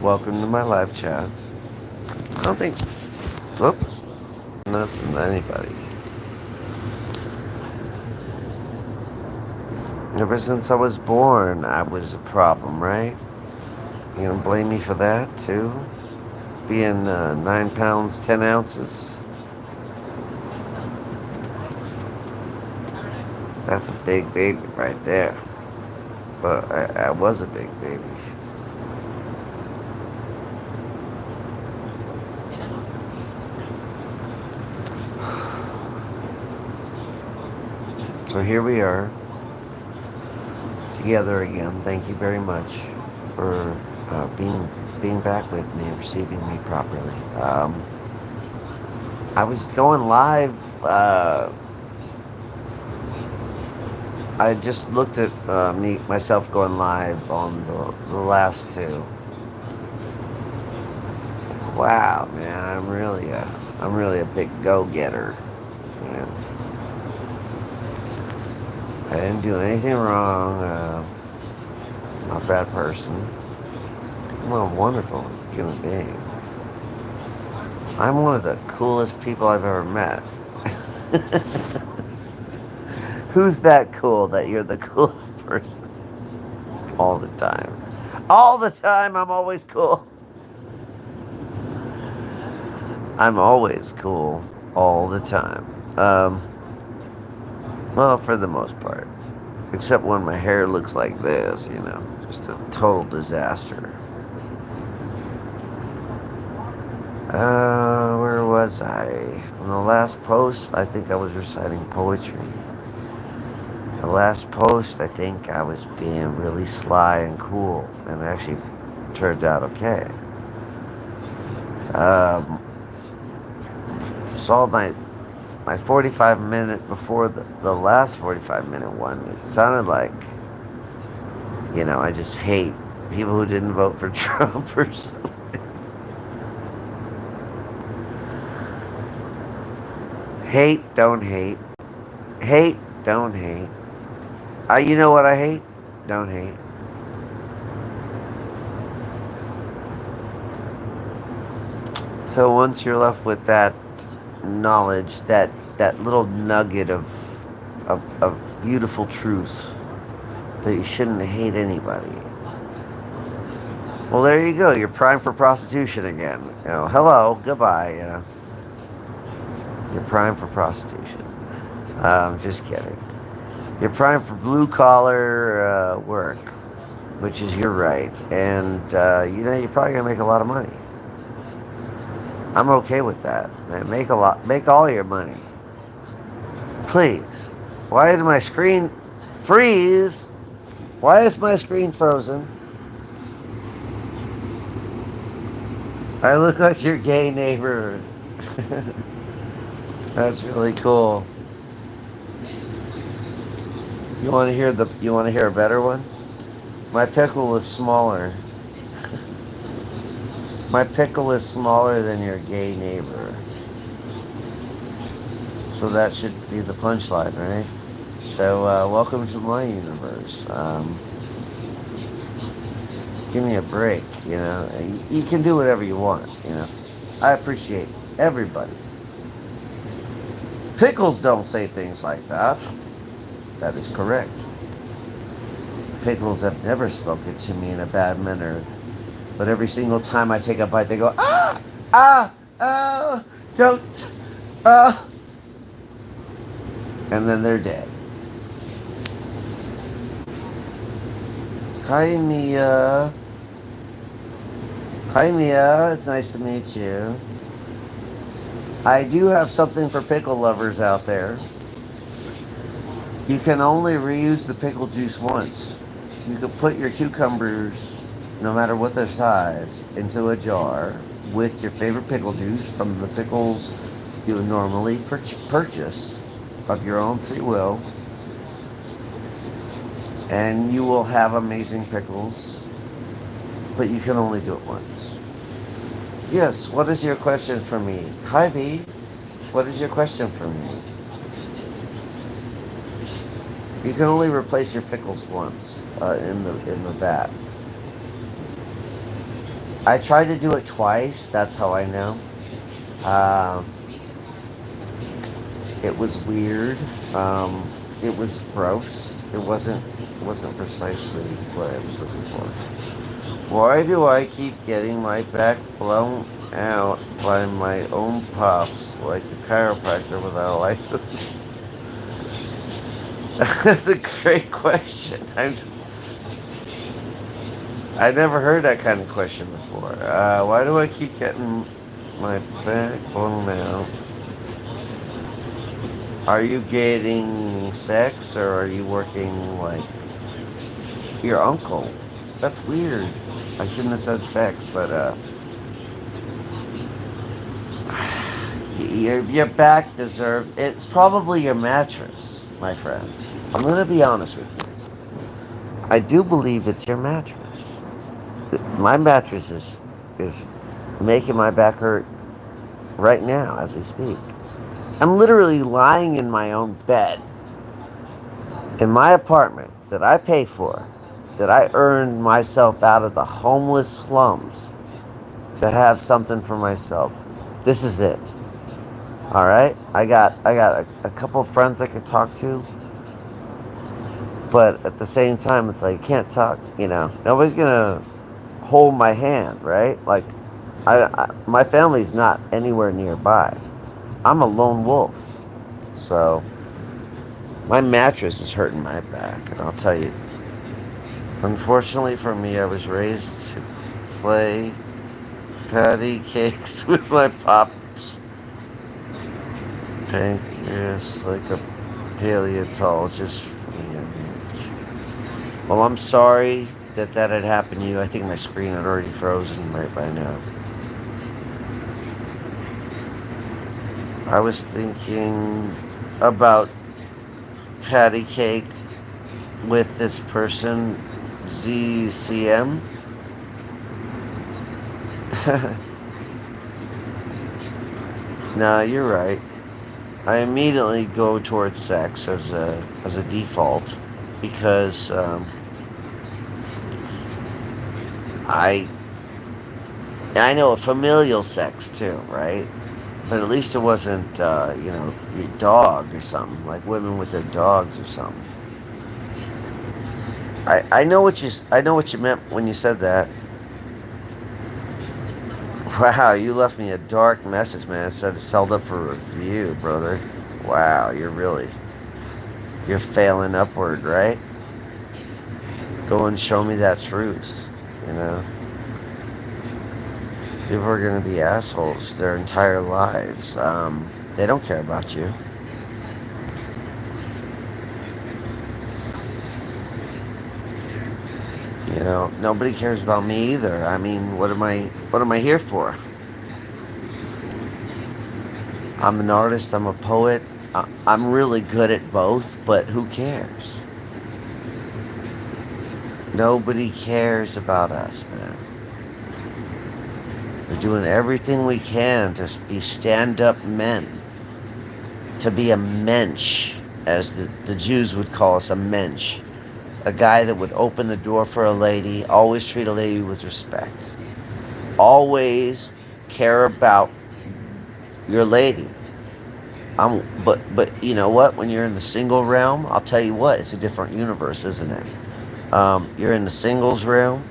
Welcome to my live chat. I don't think. Whoops. Nothing. Anybody. Ever since I was born, I was a problem, right? You gonna blame me for that too? Being 9 pounds 10 ounces. That's a big baby right there. But I was a big baby. So here we are, together again. Thank you very much for being back with me and receiving me properly. I was going live. I just looked at myself going live on the last two. It's like, wow, man, I'm really a big go getter. You know, I didn't do anything wrong. I'm not a bad person. I'm a wonderful human being. I'm one of the coolest people I've ever met. Who's that cool that you're the coolest person all the time? All the time, I'm always cool. I'm always cool all the time. Well, for the most part. Except when my hair looks like this, just a total disaster. Where was I? On the last post, I think I was reciting poetry. The last post, I think I was being really sly and cool, and it actually turned out okay. Um, saw my 45 minute before the last 45 minute one. It sounded like, I just hate people who didn't vote for Trump or something. Hate, don't hate. Hate, don't hate. You know what I hate? Don't hate. So once you're left with that knowledge, that little nugget of beautiful truth that you shouldn't hate anybody. Well, there you go. You're primed for prostitution again. Hello, goodbye. You're primed for prostitution. Just kidding. You're primed for blue collar work, which is your right, and you're probably gonna make a lot of money. I'm okay with that. Man, make all your money, please. Why did my screen freeze? Why is my screen frozen? I look like your gay neighbor. That's really cool. You want to hear a better one? My pickle is smaller. My pickle is smaller than your gay neighbor. So that should be the punchline, right? So welcome to my universe. Give me a break, You can do whatever you want. I appreciate everybody. Pickles don't say things like that. That is correct. Pickles have never spoken to me in a bad manner, but every single time I take a bite, they go, ah, ah, ah, don't, ah, and then they're dead. Hi, Mia. Hi, Mia. It's nice to meet you. I do have something for pickle lovers out there. You can only reuse the pickle juice once. You could put your cucumbers, no matter what their size, into a jar with your favorite pickle juice from the pickles you would normally purchase of your own free will, and you will have amazing pickles, but you can only do it once. Yes, what is your question for me? Hi, V. What is your question for me? You can only replace your pickles once in the vat. I tried to do it twice. That's how I know. Um, it was weird. Um, it was gross. It wasn't precisely what I was looking for. Why do I keep getting my back blown out by my own pops like a chiropractor without a license? That's a great question. I never heard that kind of question before. Why do I keep getting my back blown out? Are you getting sex or are you working like your uncle? That's weird. I shouldn't have said sex, but your back deserves. It's probably your mattress, my friend. I'm gonna be honest with you. I do believe it's your mattress. My mattress is making my back hurt right now as we speak. I'm literally lying in my own bed in my apartment that I pay for, that I earned myself out of the homeless slums to have something for myself. This is it. All right? I got a couple of friends I could talk to, but at the same time it's like you can't talk, Nobody's going to hold my hand, right? Like my family's not anywhere nearby. I'm a lone wolf. So my mattress is hurting my back, and I'll tell you, unfortunately for me, I was raised to play patty cakes with my pops. Pancreas like a paleontologist from a young age. Well, I'm sorry that had happened to you. I think my screen had already frozen right by now. I was thinking about patty cake with this person, ZCM. No, you're right. I immediately go towards sex as a default because I know a familial sex too, right? But at least it wasn't your dog or something, like women with their dogs or something. I know what you meant when you said that. Wow, you left me a dark message, man. It said it's held up for review, brother. Wow, you're failing upward, right? Go and show me that truth, you know. People are gonna be assholes their entire lives. They don't care about you. Nobody cares about me either. I mean, what am I here for? I'm an artist, I'm a poet. I'm really good at both, but who cares? Nobody cares about us, man. We're doing everything we can to be stand-up men. To be a mensch, as the Jews would call us, a mensch. A guy that would open the door for a lady, always treat a lady with respect. Always care about your lady. But you know what? When you're in the single realm, I'll tell you what, it's a different universe, isn't it? You're in the singles realm.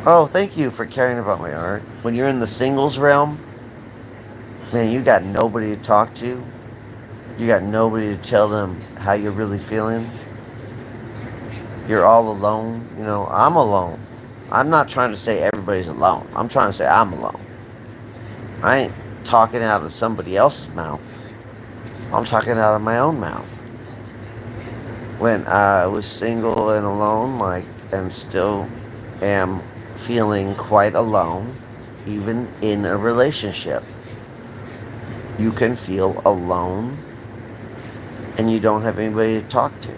Oh, thank you for caring about my art. When you're in the singles realm, man, you got nobody to talk to. You got nobody to tell them how you're really feeling. You're all alone. I'm alone. I'm not trying to say everybody's alone. I'm trying to say I'm alone. I ain't talking out of somebody else's mouth. I'm talking out of my own mouth. When I was single and alone, and still am feeling quite alone, even in a relationship. You can feel alone and you don't have anybody to talk to.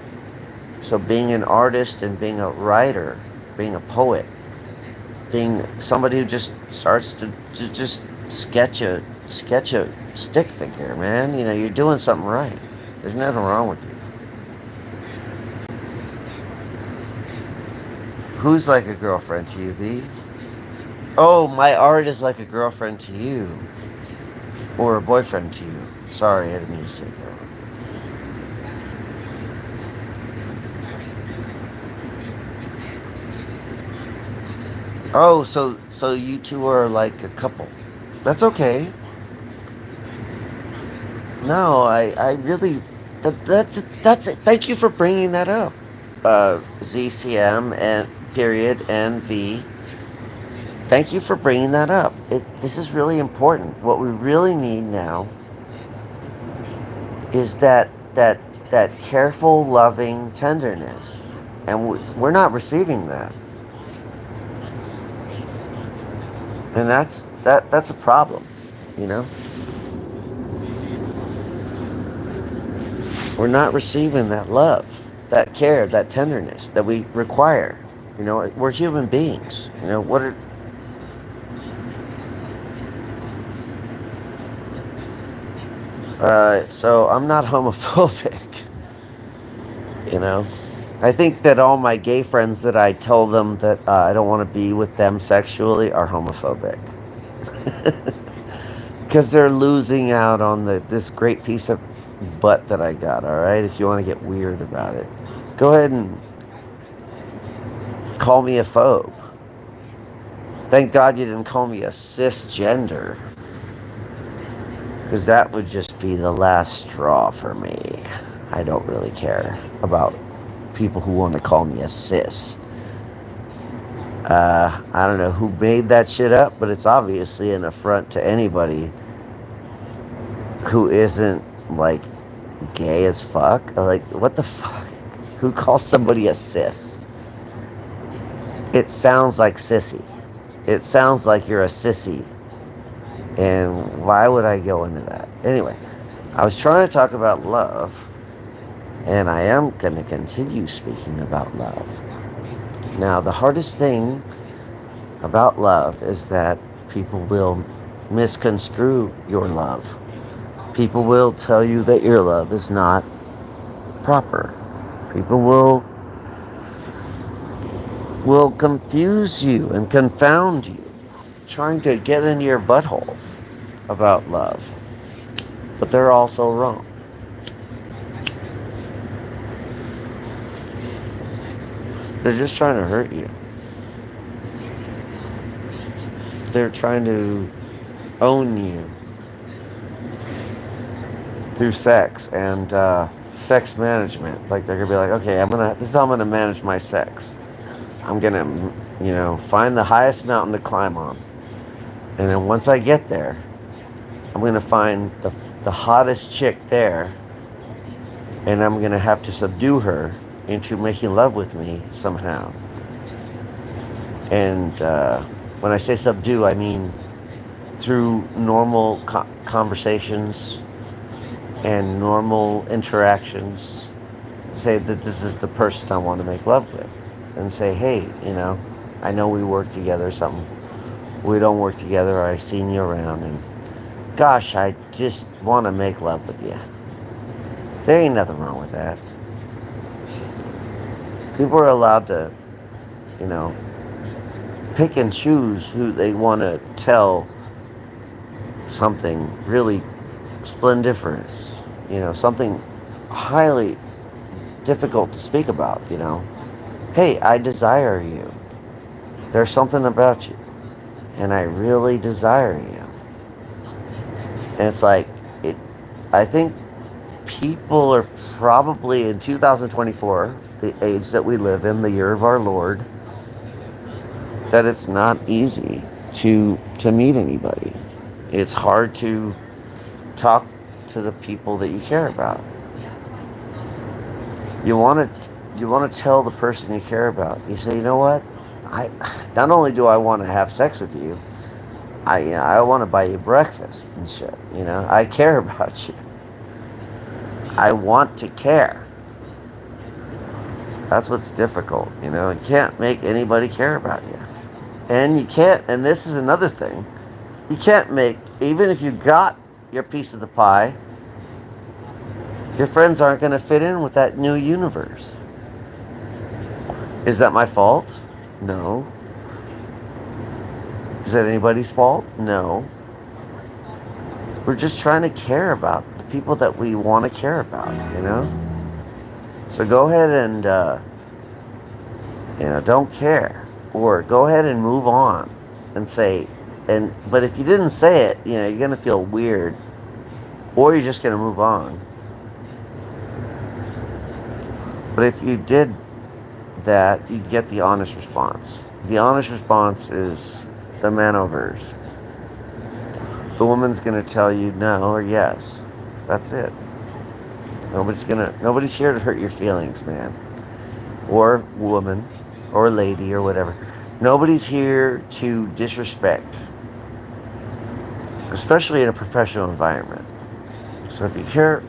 So being an artist and being a writer, being a poet, being somebody who just starts to just sketch a stick figure, man, you're doing something right. There's nothing wrong with you. Who's like a girlfriend to you, V? Oh, my art is like a girlfriend to you. Or a boyfriend to you. Sorry, I didn't mean to say that. Oh, so you two are like a couple. That's okay. No, I really that's it. Thank you for bringing that up. ZCM and period and V. Thank you for bringing that up. This is really important. What we really need now is that careful, loving tenderness, and we're not receiving that, and that's a problem. You know, we're not receiving that love, that care, that tenderness that we require. You know, we're human beings. You know what? So I'm not homophobic. You know, I think that all my gay friends that I tell them that I don't want to be with them sexually are homophobic because they're losing out on this great piece of butt that I got. All right, if you want to get weird about it, go ahead and call me a phobe. Thank God you didn't call me a cisgender, because that would just be the last straw for me. I don't really care about people who want to call me a cis. I don't know who made that shit up, but it's obviously an affront to anybody who isn't like gay as fuck. Like, what the fuck? Who calls somebody a cis? It sounds like sissy. It sounds like you're a sissy. And why would I go into that? Anyway, I was trying to talk about love, and I am going to continue speaking about love. Now, the hardest thing about love is that people will misconstrue your love. People will tell you that your love is not proper. People will confuse you and confound you, trying to get into your butthole about love. But they're also wrong. They're just trying to hurt you. They're trying to own you through sex and sex management. Like, they're gonna be like, okay, this is how I'm gonna manage my sex. I'm gonna, find the highest mountain to climb on, and then once I get there, I'm gonna find the hottest chick there, and I'm gonna have to subdue her into making love with me somehow. And when I say subdue, I mean through normal conversations and normal interactions. Say that this is the person I want to make love with, and say, hey, I know we work together or something. We don't work together. I've seen you around, and gosh, I just want to make love with you. There ain't nothing wrong with that. People are allowed to, pick and choose who they want to tell something really splendiferous, something highly difficult to speak about, Hey, I desire you. There's something about you, and I really desire you. And it's like, I think people are probably in 2024, the age that we live in, the year of our Lord, that it's not easy to meet anybody. It's hard to talk to the people that you care about. You want to tell the person you care about. You say, you know what? I not only do I want to have sex with you, I want to buy you breakfast and shit. I care about you. I want to care. That's what's difficult. You can't make anybody care about you. And you can't, and this is another thing, you can't make, even if you got your piece of the pie, your friends aren't going to fit in with that new universe. Is that my fault? No. Is that anybody's fault? No. We're just trying to care about the people that we want to care about, you know? So go ahead and, don't care. Or go ahead and move on and say, but if you didn't say it, you're going to feel weird. Or you're just going to move on. But if you did that, you'd get the honest response. The honest response is the manovers. The woman's going to tell you no or yes. That's it. Nobody's here to hurt your feelings, man. Or woman, or lady, or whatever. Nobody's here to disrespect. Especially in a professional environment. So if you care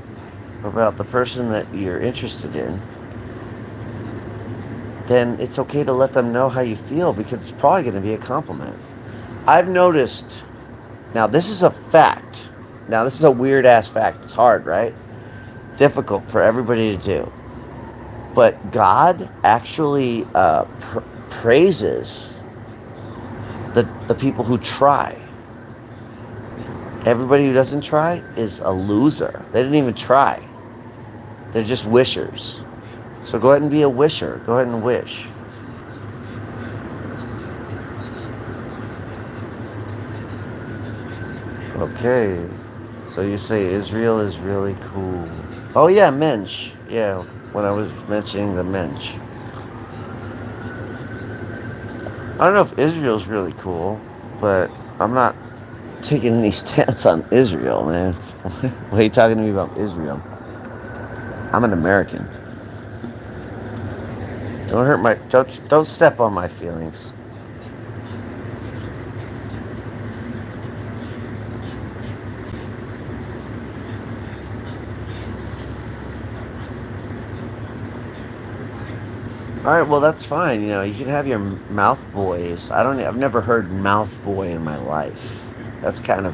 about the person that you're interested in, then it's okay to let them know how you feel, because it's probably going to be a compliment. I've noticed, now this is a fact. Now this is a weird ass fact. It's hard, right? Difficult for everybody to do. But God actually praises the people who try. Everybody who doesn't try is a loser. They didn't even try. They're just wishers. So go ahead and be a wisher. Go ahead and wish. Okay. So you say Israel is really cool. Oh yeah, mensch. Yeah, when I was mentioning the mensch. I don't know if Israel's really cool, but I'm not taking any stance on Israel, man. Why are you talking to me about Israel? I'm an American. Don't step on my feelings. All right, well that's fine. You can have your mouth boys. I've never heard mouth boy in my life. It's kind of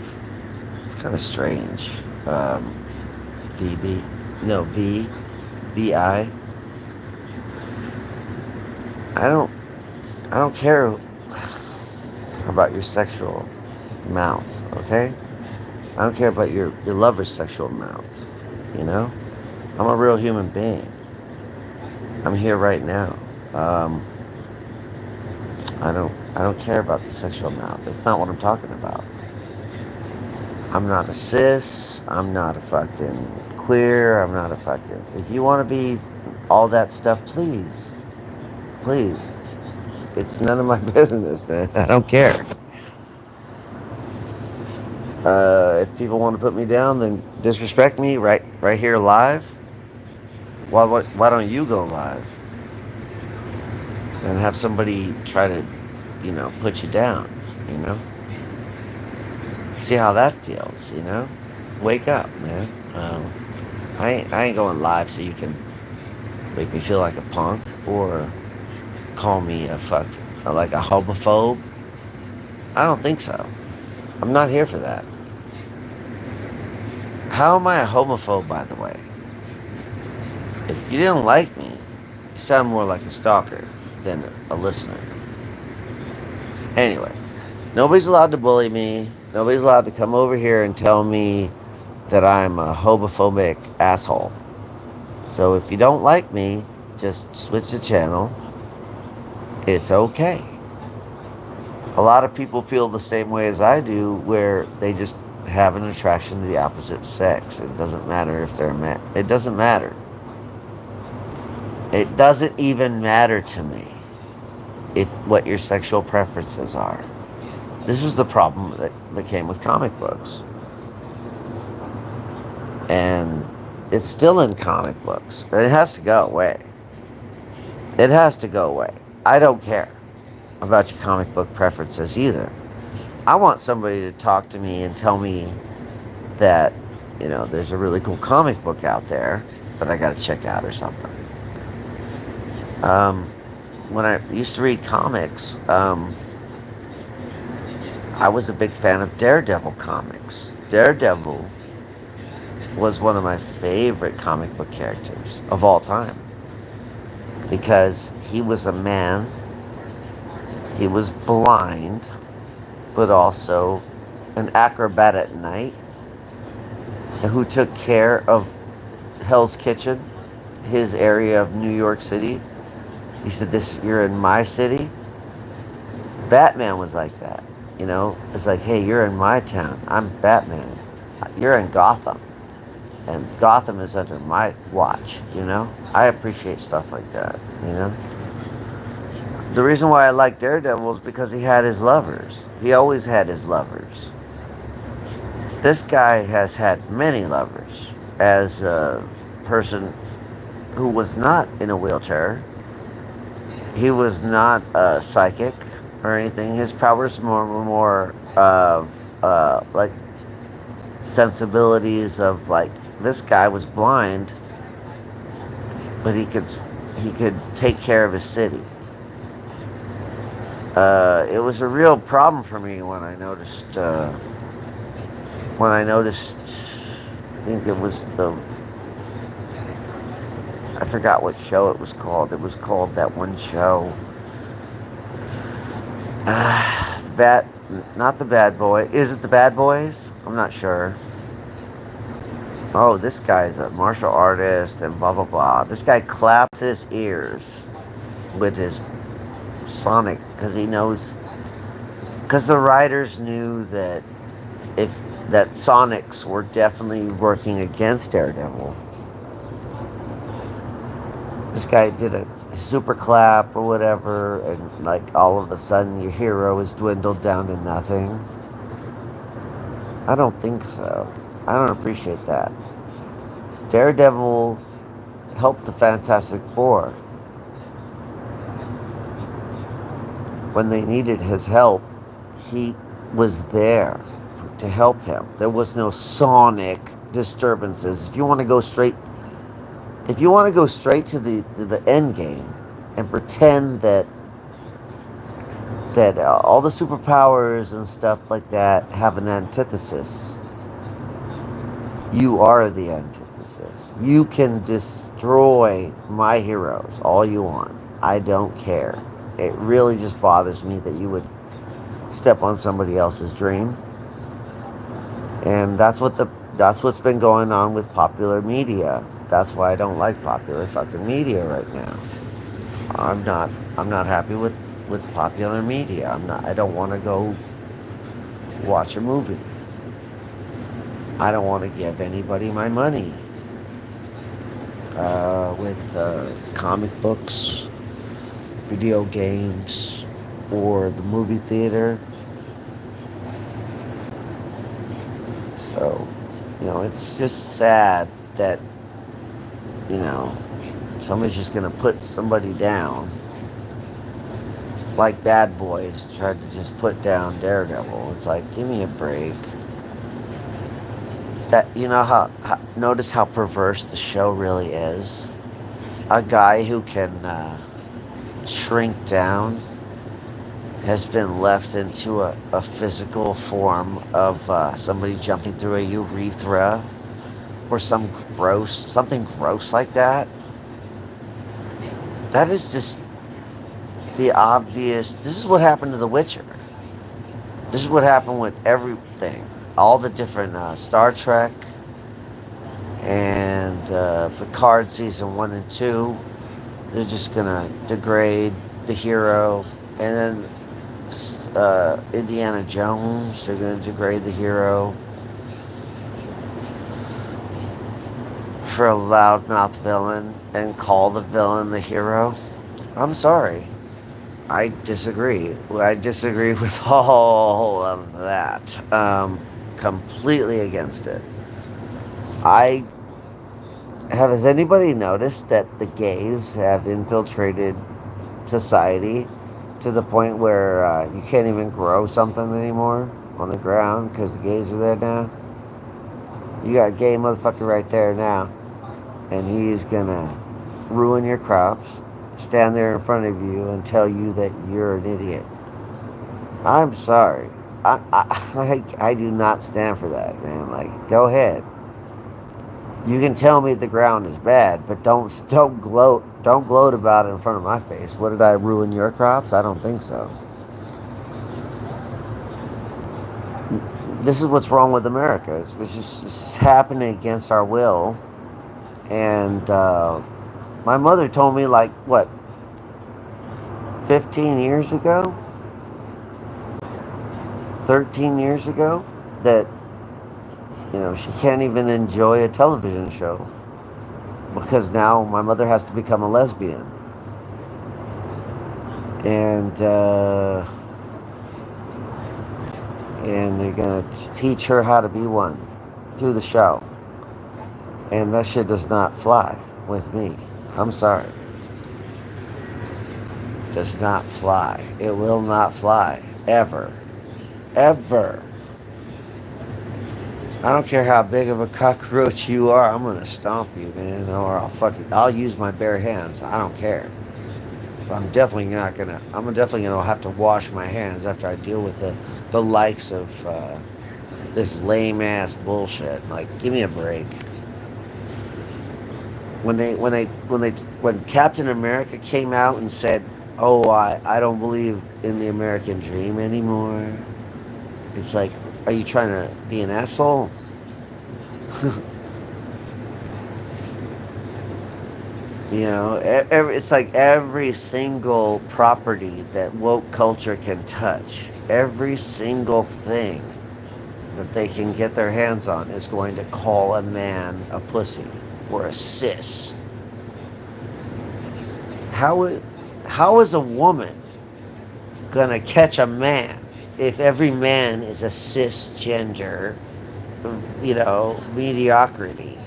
strange. VB, no VI. I don't care about your sexual mouth, okay? I don't care about your lover's sexual mouth. I'm a real human being. I'm here right now. I don't care about the sexual mouth. That's not what I'm talking about. I'm not a cis. I'm not a fucking queer. I'm not a fucking... If you want to be all that stuff, please. Please. It's none of my business. I don't care. If people want to put me down, then disrespect me right here live. Why don't you go live and have somebody try to, put you down, See how that feels, Wake up, man. I ain't going live so you can make me feel like a punk or call me like a homophobe. I don't think so. I'm not here for that. How am I a homophobe, by the way? If you didn't like me, you sound more like a stalker than a listener. Anyway, nobody's allowed to bully me. Nobody's allowed to come over here and tell me that I'm a homophobic asshole. So if you don't like me, just switch the channel. It's okay. A lot of people feel the same way as I do, where they just have an attraction to the opposite sex. It doesn't matter if they're a man. It doesn't matter. It doesn't even matter to me what your sexual preferences are. This is the problem that came with comic books. And it's still in comic books. And it has to go away. It has to go away. I don't care about your comic book preferences either. I want somebody to talk to me and tell me that, there's a really cool comic book out there that I got to check out or something. When I used to read comics, I was a big fan of Daredevil comics. Daredevil was one of my favorite comic book characters of all time, because he was a man He was blind, but also an acrobat at night who took care of Hell's Kitchen, his area of New York City. He said, "This, you're in my city." Batman was like that. It's like, hey, you're in my town. I'm Batman. You're in Gotham, and Gotham is under my watch. I appreciate stuff like that. The reason why I like Daredevil is because he had his lovers. He always had his lovers. This guy has had many lovers as a person who was not in a wheelchair. He was not psychic or anything. His powers were more of like sensibilities of like this guy was blind, but he could take care of his city. It was a real problem for me when I noticed. I think it was I forgot what show it was called. It was called that one show. Not the Bad Boy. Is it the Bad Boys? I'm not sure. Oh, this guy's a martial artist and blah blah blah. This guy claps his ears with his Sonic because he knows. Because the writers knew that that Sonics were definitely working against Daredevil. This guy did a super clap or whatever, and like all of a sudden your hero is dwindled down to nothing. I don't think so. I don't appreciate that. Daredevil helped the Fantastic Four when they needed his help. He was there to help him. There was no sonic disturbances. If you want to go straight to the end game and pretend that all the superpowers and stuff like that have an antithesis, you are the antithesis. You can destroy my heroes all you want. I don't care. It really just bothers me that you would step on somebody else's dream. And that's what's been going on with popular media. That's why I don't like popular fucking media right now. I'm not happy with popular media. I don't want to go watch a movie. I don't want to give anybody my money. With comic books, video games, or the movie theater. So, it's just sad that, somebody's just going to put somebody down. Like Bad Boys tried to just put down Daredevil. It's like, give me a break. That, notice how perverse the show really is. A guy who can shrink down has been left into a physical form of somebody jumping through a urethra or something gross like that. That is just the obvious. This is what happened to The Witcher. This is what happened with everything. All the different Star Trek and Picard season 1 and 2. They're just gonna degrade the hero, and then Indiana Jones, they're gonna degrade the hero for a loudmouth villain and call the villain the hero. I'm sorry. I disagree. I disagree with all of that. Completely against it. Has anybody noticed that the gays have infiltrated society to the point where you can't even grow something anymore on the ground because the gays are there now? You got a gay motherfucker right there now, and he's gonna ruin your crops, stand there in front of you and tell you that you're an idiot. I'm sorry. I do not stand for that, man. Like, go ahead. You can tell me the ground is bad, but don't gloat about it in front of my face. What, did I ruin your crops? I don't think so. This is what's wrong with America. It's just happening against our will. And my mother told me, like, what, 15 years ago, 13 years ago, that, she can't even enjoy a television show because now my mother has to become a lesbian. And, and they're going to teach her how to be one through the show. And that shit does not fly with me. I'm sorry. Does not fly. It will not fly. Ever. Ever. I don't care how big of a cockroach you are. I'm gonna stomp you, man. Or I'll use my bare hands. I don't care. But I'm definitely gonna have to wash my hands after I deal with the likes of this lame ass bullshit. Like, give me a break. When Captain America came out and said, "Oh, I don't believe in the American dream anymore," it's like, are you trying to be an asshole? It's like every single property that woke culture can touch, every single thing that they can get their hands on is going to call a man a pussy or a cis. How is a woman gonna catch a man if every man is a cisgender, mediocrity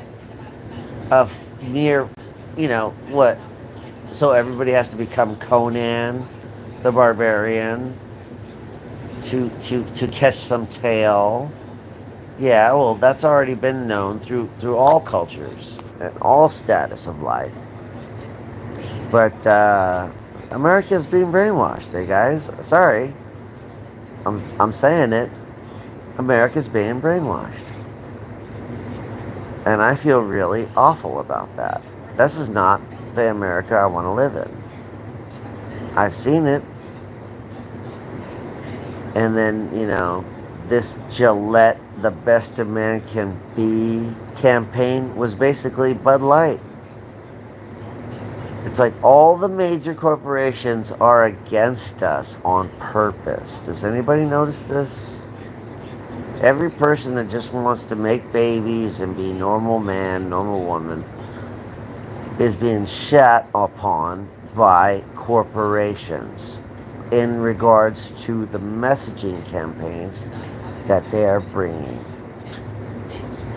of mere, what? So everybody has to become Conan the Barbarian to catch some tail. Yeah, well, that's already been known through all cultures and all status of life. But America's being brainwashed, hey guys. Sorry, I'm saying it. America's being brainwashed, and I feel really awful about that. This is not the America I want to live in. I've seen it, and then this Gillette, the best a man can be campaign was basically Bud Light. It's like all the major corporations are against us on purpose. Does anybody notice this? Every person that just wants to make babies and be normal man, normal woman is being shat upon by corporations in regards to the messaging campaigns that they are bringing.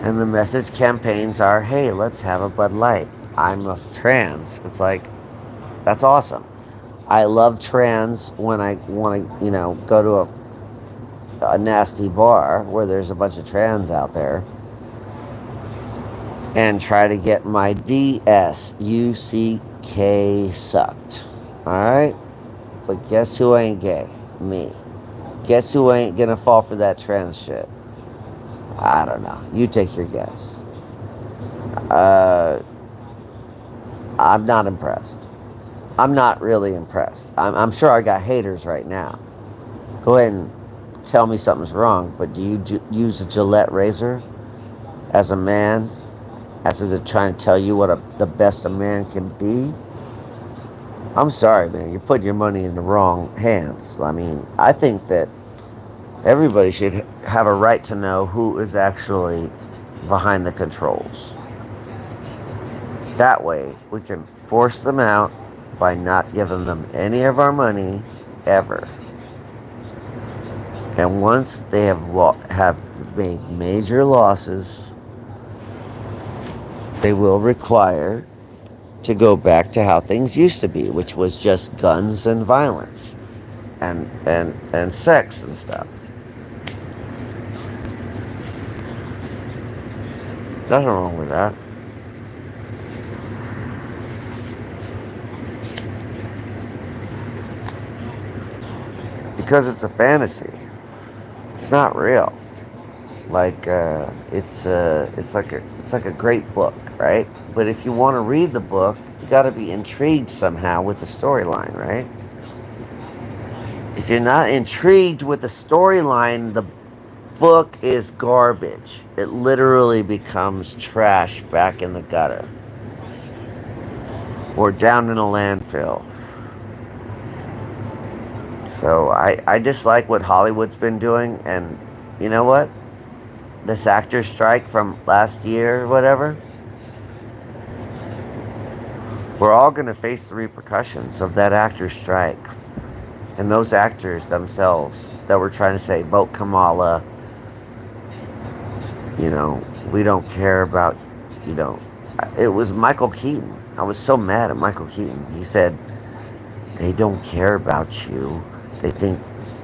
And the message campaigns are, hey, let's have a Bud Light. I'm a trans. It's like, that's awesome. I love trans when I want to, go to a nasty bar where there's a bunch of trans out there and try to get my DSUCK sucked. Alright? But guess who ain't gay? Me. Guess who ain't gonna fall for that trans shit? I don't know. You take your guess. I'm not impressed. I'm not really impressed. I'm sure I got haters right now. Go ahead and tell me something's wrong, but do you use a Gillette razor as a man after they're trying to tell you what the best a man can be? I'm sorry, man. You're putting your money in the wrong hands. I mean, I think that everybody should have a right to know who is actually behind the controls. That way, we can force them out by not giving them any of our money ever. And once they have made major losses, they will require to go back to how things used to be, which was just guns and violence and sex and stuff. Nothing wrong with that. Because it's a fantasy. It's not real. Like it's like a great book, right? But if you want to read the book, you got to be intrigued somehow with the storyline, right? If you're not intrigued with the storyline, book is garbage. It literally becomes trash back in the gutter or down in a landfill. So I just like what Hollywood's been doing. And you know what? This actor's strike from last year or whatever, we're all going to face the repercussions of that actor's strike. And those actors themselves that were trying to say, vote Kamala, you know, we don't care about, you know, it was Michael Keaton. I was so mad at Michael Keaton. He said, they don't care about you. They think,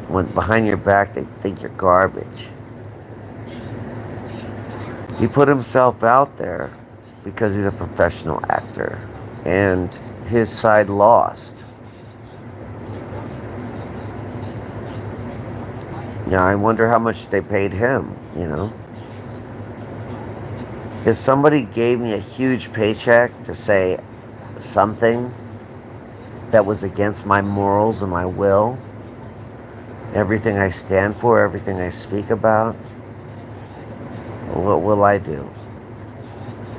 when behind your back, they think you're garbage. He put himself out there because he's a professional actor. And his side lost. Yeah, I wonder how much they paid him, you know. If somebody gave me a huge paycheck to say something that was against my morals and my will, everything I stand for, everything I speak about, what will I do?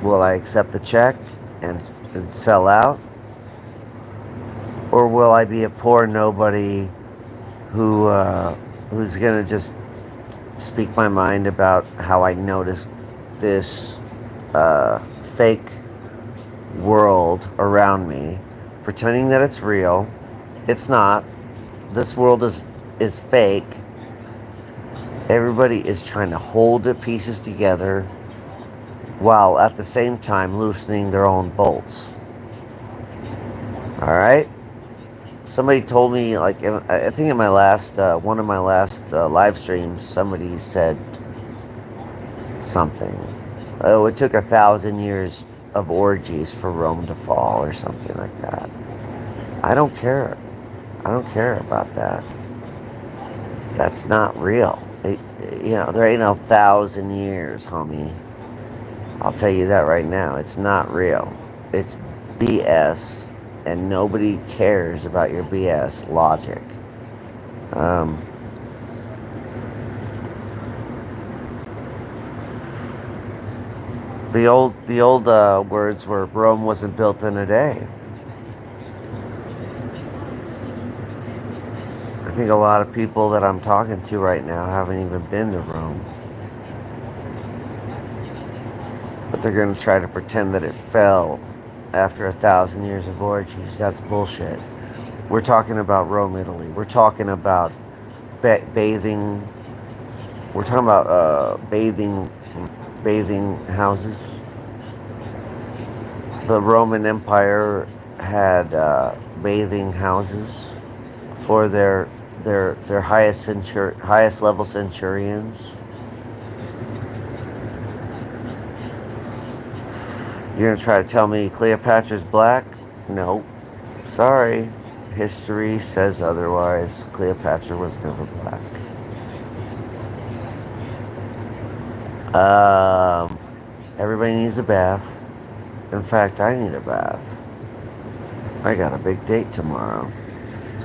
Will I accept the check and sell out? Or will I be a poor nobody who's gonna just speak my mind about how I noticed this fake world around me, pretending that it's real? It's not. This world is fake. Everybody is trying to hold the pieces together while at the same time loosening their own bolts. All right. Somebody told me, like, I think in my last one of my last live streams, somebody said something. Oh, it took 1,000 years of orgies for Rome to fall, or something like that. I don't care. I don't care about that. That's not real. There ain't 1,000 years, homie. I'll tell you that right now. It's not real. It's BS, and nobody cares about your BS logic. The old words were, Rome wasn't built in a day. I think a lot of people that I'm talking to right now haven't even been to Rome. But they're going to try to pretend that it fell after 1,000 years of orgies. That's bullshit. We're talking about Rome, Italy. We're talking about bathing. We're talking about bathing houses. The Roman Empire had bathing houses for their highest level centurions. You're gonna try to tell me Cleopatra's black? No. Sorry. History says otherwise. Cleopatra was never black. Everybody needs a bath. In fact, I need a bath. I got a big date tomorrow.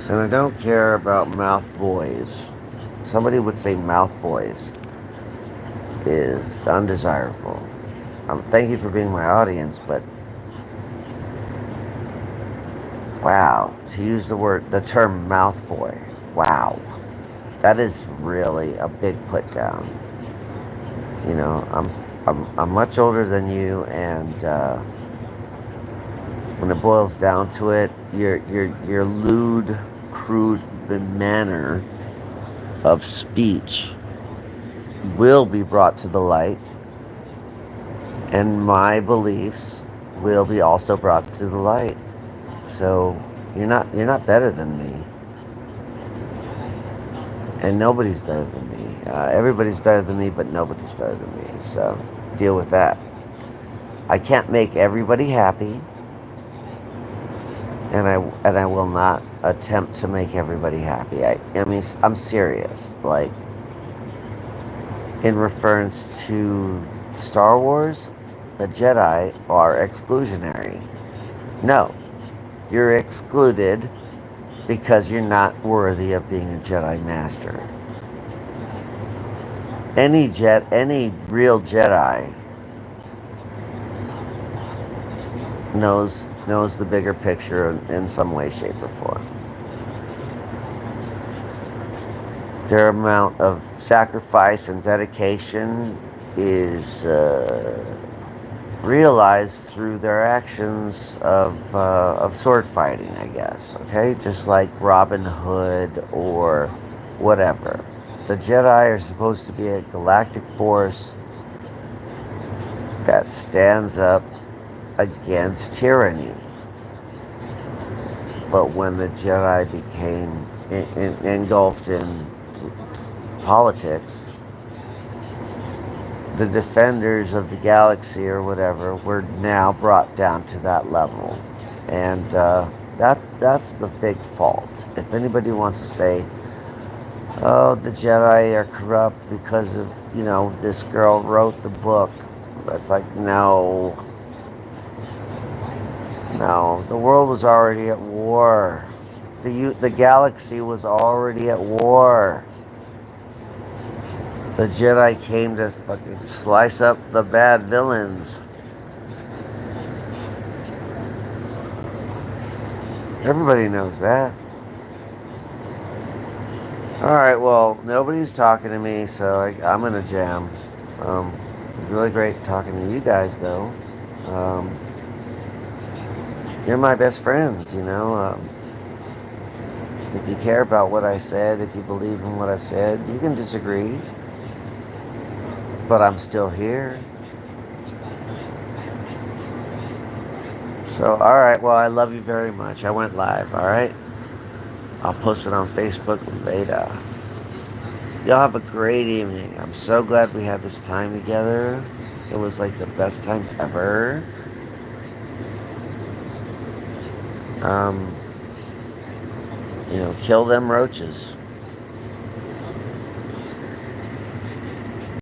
And I don't care about mouth boys. Somebody would say mouth boys is undesirable. Thank you for being my audience, but wow, to use the term mouth boy, wow, that is really a big put down. You know, I'm much older than you, and when it boils down to it, your lewd, crude manner of speech will be brought to the light, and my beliefs will be also brought to the light. So you're not better than me, and nobody's better than me. Everybody's better than me, but nobody's better than me. So deal with that. I can't make everybody happy, and I will not attempt to make everybody happy. I mean, I'm serious. Like, in reference to Star Wars, the Jedi are exclusionary. No, you're excluded because you're not worthy of being a Jedi Master. Any real Jedi knows the bigger picture in some way, shape, or form. Their amount of sacrifice and dedication is realized through their actions of sword fighting, I guess. Okay, just like Robin Hood or whatever. The Jedi are supposed to be a galactic force that stands up against tyranny. But when the Jedi became engulfed in politics, the defenders of the galaxy or whatever were now brought down to that level, and that's the big fault. If anybody wants to say, "Oh, the Jedi are corrupt because of this girl wrote the book," it's like no, no. The world was already at war. The galaxy was already at war. The Jedi came to fucking slice up the bad villains. Everybody knows that. Alright, well, nobody's talking to me, so I'm in a jam. It's really great talking to you guys, though. Um, you're my best friends, if you care about what I said, if you believe in what I said, you can disagree, but I'm still here. So, alright, well, I love you very much. I went live, alright? I'll post it on Facebook later. Y'all have a great evening. I'm so glad we had this time together. It was like the best time ever. Kill them roaches.